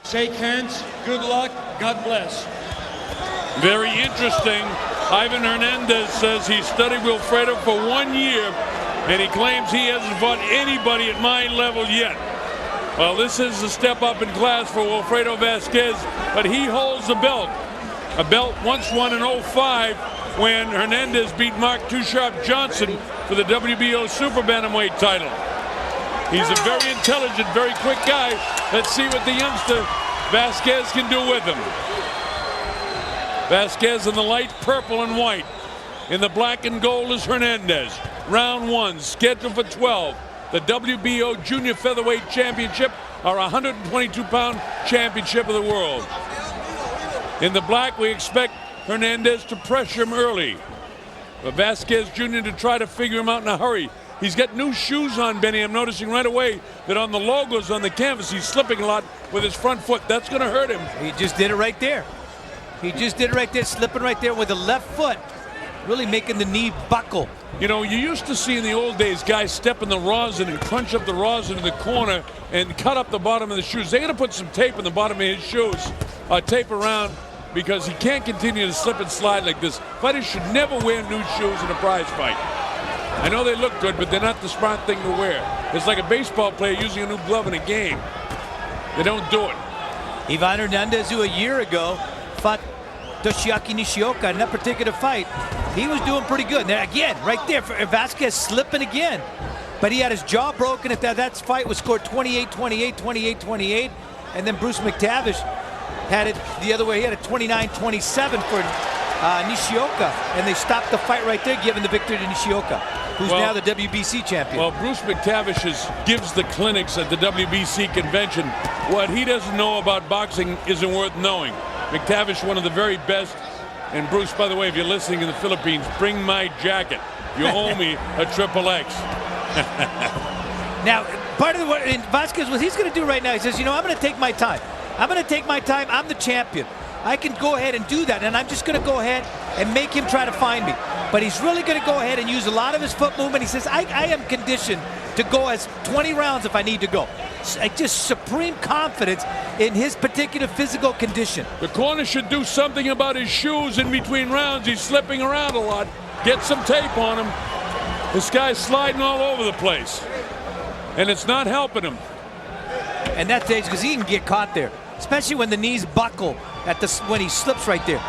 Shake hands. Good luck. God bless. Very interesting. Ivan Hernandez says he studied Wilfredo for 1 year, and he claims he hasn't fought anybody at my level yet. Well, this is a step up in class for Wilfredo Vazquez, but he holds the belt. A belt once won in 05 when Hernandez beat Mark Too Sharp Johnson for the WBO super-bantamweight title. He's a very intelligent, very quick guy. Let's see what the youngster Vasquez can do with him. Vasquez in the light purple and white. In the black and gold is Hernandez. Round 1, scheduled for 12. The WBO Junior Featherweight Championship, our 122-pound championship of the world. In the black, we expect Hernandez to pressure him early, but Vasquez Jr. to try to figure him out in a hurry. He's got new shoes on, Benny. I'm noticing right away that on the logos on the canvas, he's slipping a lot with his front foot. That's going to hurt him. He just did it right there. He just did it right there, slipping right there with the left foot, really making the knee buckle. You know, you used to see in the old days guys step in the rosin and crunch up the rosin in the corner and cut up the bottom of the shoes. They're going to put some tape in the bottom of his shoes, tape around, because he can't continue to slip and slide like this. Fighters should never wear new shoes in a prize fight. I know they look good, but they're not the smart thing to wear. It's like a baseball player using a new glove in a game. They don't do it. Ivan Hernandez, who a year ago fought Toshiaki Nishioka in that particular fight, he was doing pretty good. Now again, right there, Vasquez slipping again. But he had his jaw broken. That fight was scored 28-28, 28-28. And then Bruce McTavish had it the other way. He had a 29-27 for Nishioka. And they stopped the fight right there, giving the victory to Nishioka, who's now the WBC champion. Well, Bruce McTavish gives the clinics at the WBC convention. What he doesn't know about boxing isn't worth knowing. McTavish, one of the very best. And Bruce, by the way, if you're listening in the Philippines, bring my jacket. You owe me a XXX. Now, part of what Vasquez, what he's going to do right now, he says, you know, I'm going to take my time. I'm going to take my time. I'm the champion. I can go ahead and do that, and I'm just going to go ahead and make him try to find me. But he's really going to go ahead and use a lot of his foot movement. He says, I am conditioned to go as 20 rounds if I need to go. Just supreme confidence in his particular physical condition. The corner should do something about his shoes in between rounds. He's slipping around a lot. Get some tape on him. This guy's sliding all over the place, and it's not helping him. And that's dangerous because he can get caught there, especially when the knees buckle when he slips right there.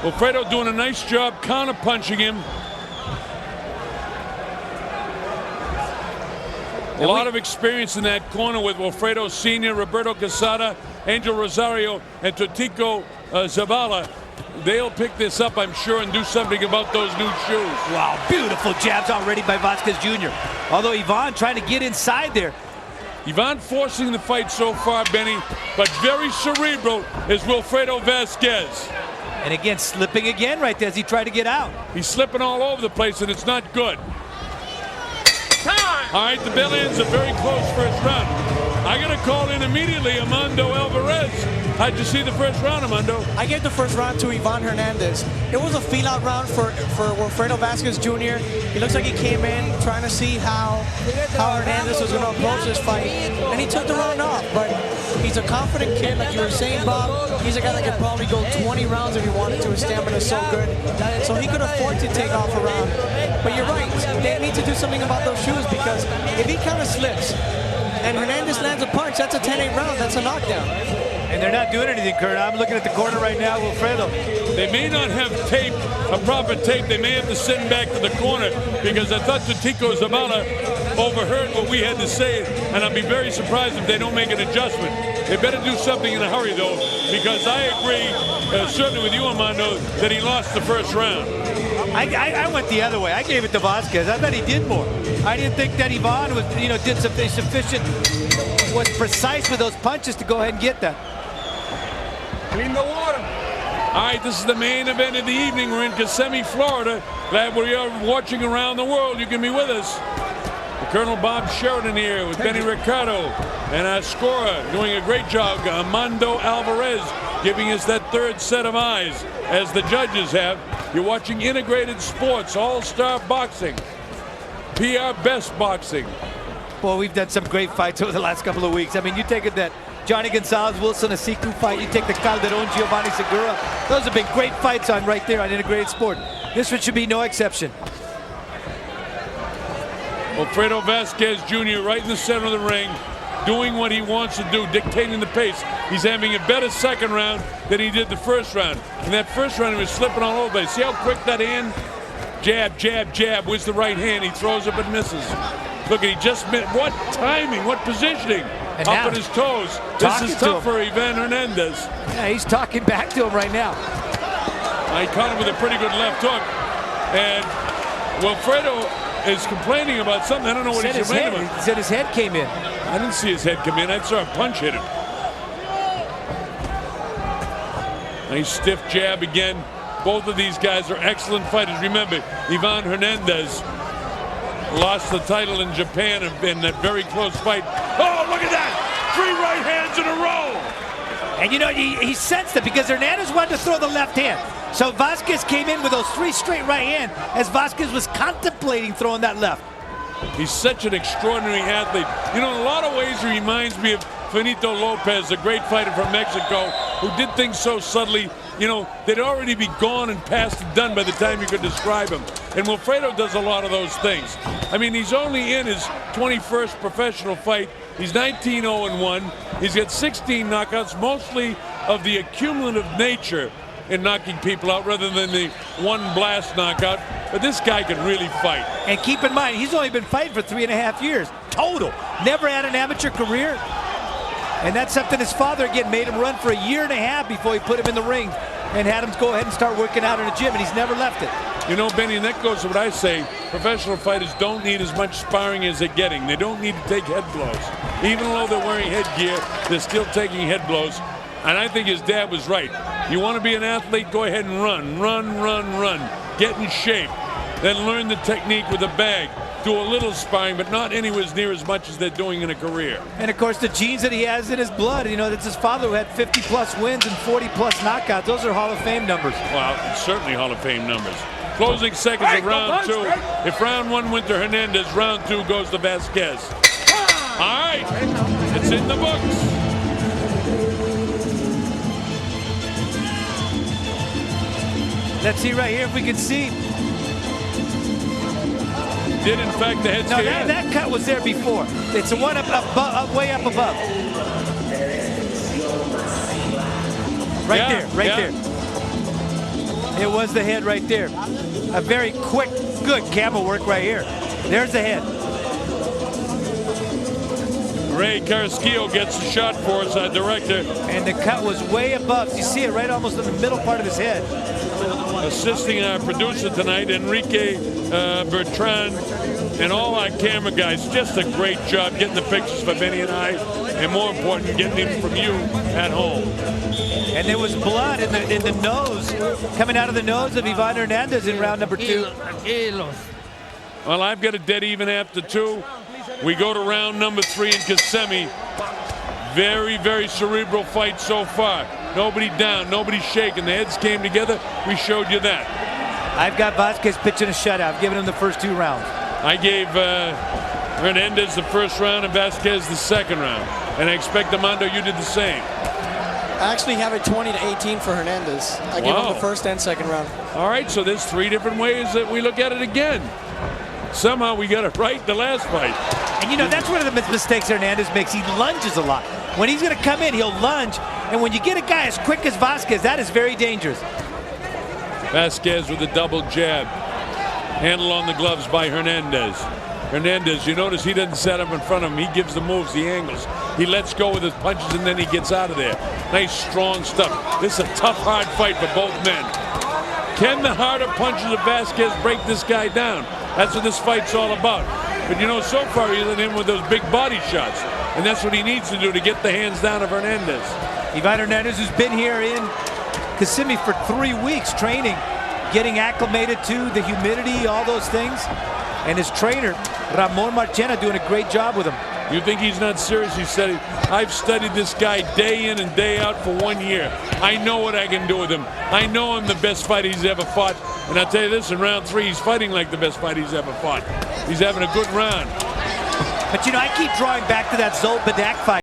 Wilfredo doing a nice job counter-punching him. A lot of experience in that corner with Wilfredo Sr., Roberto Quesada, Angel Rosario, and Totico Zavala. They'll pick this up, I'm sure, and do something about those new shoes. Wow, beautiful jabs already by Vasquez Jr. Although Ivan trying to get inside there. Ivan forcing the fight so far, Benny, but very cerebral is Wilfredo Vasquez. And again, slipping again right there as he tried to get out. He's slipping all over the place, and it's not good. All right, the bell ends a very close first round. I got to call in immediately Armando Alvarez. How'd you see the first round, Armando? I gave the first round to Ivan Hernandez. It was a feel-out round for Wilfredo Vasquez Jr. He looks like he came in trying to see how Hernandez was going to approach this fight, and he took the round off. But he's a confident kid, like you were saying, Bob. He's a guy that could probably go 20 rounds if he wanted to. His stamina is so good, so he could afford to take off a round. But you're right, they need to do something about those shoes, because if he kind of slips and Hernandez lands a punch, that's a 10-8 round. That's a knockdown. And they're not doing anything, Kurt. I'm looking at the corner right now, Wilfredo. They may not have tape, a proper tape. They may have to send him back to the corner, because I thought Totico Zavala overheard what we had to say, and I'd be very surprised if they don't make an adjustment. They better do something in a hurry, though, because I agree, certainly with you, Armando, that he lost the first round. I went the other way. I gave it to Vasquez. I thought he did more. I didn't think that Ivan was, did something sufficient, was precise with those punches to go ahead and get that. Clean the water. All right, this is the main event of the evening. We're in Kissimmee, Florida. Glad we are watching around the world. You can be with us. Colonel Bob Sheridan here with Benny Ricardo and our scorer doing a great job, Armando Alvarez, giving us that third set of eyes, as the judges have. You're watching Integrated Sports, All-Star Boxing, PR Best Boxing. Well, we've done some great fights over the last couple of weeks. I mean, you take it that Johnny Gonzalez, Wilson Asiku fight. You take the Calderon, Giovanni Segura. Those have been great fights on right there on Integrated Sport. This one should be no exception. Wilfredo Vasquez Jr. right in the center of the ring, doing what he wants to do, dictating the pace. He's having a better second round than he did the first round. In that first round, he was slipping all over the place. See how quick that hand? Jab, jab, jab. Where's the right hand? He throws it but misses. Look, he just missed. What timing, what positioning. And up on his toes. This is tough for Ivan Hernandez. Yeah, he's talking back to him right now. He caught him with a pretty good left hook. And Wilfredo is complaining about something. I don't know what he's complaining about. He said his head came in. I didn't see his head come in. I saw a punch hit him. Nice stiff jab again. Both of these guys are excellent fighters. Remember, Ivan Hernandez lost the title in Japan in that very close fight. Oh, look at that! 3 right hands in a row! And you know, he sensed it because Hernandez wanted to throw the left hand. So Vasquez came in with those 3 straight right hand as Vasquez was contemplating throwing that left. He's such an extraordinary athlete. You know, in a lot of ways, he reminds me of Finito Lopez, a great fighter from Mexico, who did things so subtly, you know, they'd already be gone and past and done by the time you could describe him. And Wilfredo does a lot of those things. I mean, he's only in his 21st professional fight. He's 19-0-1. He's got 16 knockouts, mostly of the accumulative nature in knocking people out rather than the one blast knockout. But this guy can really fight. And keep in mind, he's only been fighting for 3.5 years total. Never had an amateur career. And that's something his father, again, made him run for 1.5 years before he put him in the ring and had him go ahead and start working out in a gym, and he's never left it. You know, Benny, and that goes to what I say. Professional fighters don't need as much sparring as they're getting. They don't need to take head blows. Even though they're wearing headgear, they're still taking head blows. And I think his dad was right. You want to be an athlete, go ahead and run, run, run, run. Get in shape. Then learn the technique with a bag. Do a little sparring, but not anywhere near as much as they're doing in a career. And of course, the genes that he has in his blood, you know, that's his father who had 50+ wins and 40+ knockouts. Those are Hall of Fame numbers. Well, it's certainly Hall of Fame numbers. Closing seconds of round 2. If round 1 went to Hernandez, round 2 goes to Vasquez. All right, it's in the books. Let's see right here if we can see. Did in fact the head No, that cut was there before. It's the one way up above. Right there. It was the head right there. A very quick, good camera work right here. There's the head. Ray Carrasquillo gets the shot for us, our director. And the cut was way above. You see it right almost in the middle part of his head. Assisting our producer tonight, Enrique Bertrand, and all our camera guys. Just a great job getting the pictures for Benny and I, and more important, getting them from you at home. And there was blood in the nose, coming out of the nose of Ivan Hernandez in round number 2. Well, I've got a dead even after 2. We go to round number 3 in Kissimmee. Very, very cerebral fight so far. Nobody down, nobody shaking. The heads came together. We showed you that. I've got Vasquez pitching a shutout. I've given him the first 2 rounds. I gave Hernandez the first round and Vasquez the second round. And I expect, Armando, you did the same. I actually have it 20-18 for Hernandez. I gave him the first and second round. All right, so there's 3 different ways that we look at it again. Somehow we got it right the last fight. And you know, that's one of the mistakes Hernandez makes. He lunges a lot. When he's going to come in, he'll lunge. And when you get a guy as quick as Vasquez, that is very dangerous. Vasquez with a double jab. Handle on the gloves by Hernandez. Hernandez, you notice he doesn't set up in front of him. He gives the moves, the angles. He lets go with his punches, and then he gets out of there. Nice, strong stuff. This is a tough, hard fight for both men. Can the harder punches of Vasquez break this guy down? That's what this fight's all about. But you know, so far he's in him with those big body shots. And that's what he needs to do to get the hands down of Hernandez. Ivan Hernandez, who's been here in Kissimmee for 3 weeks training, getting acclimated to the humidity, all those things. And his trainer, Ramon Marchena, doing a great job with him. You think he's not serious? He said, I've studied this guy day in and day out for 1 year. I know what I can do with him. I know I'm the best fighter he's ever fought. And I'll tell you this, in round 3, he's fighting like the best fight he's ever fought. He's having a good round. But you know, I keep drawing back to that Zol Badak fight.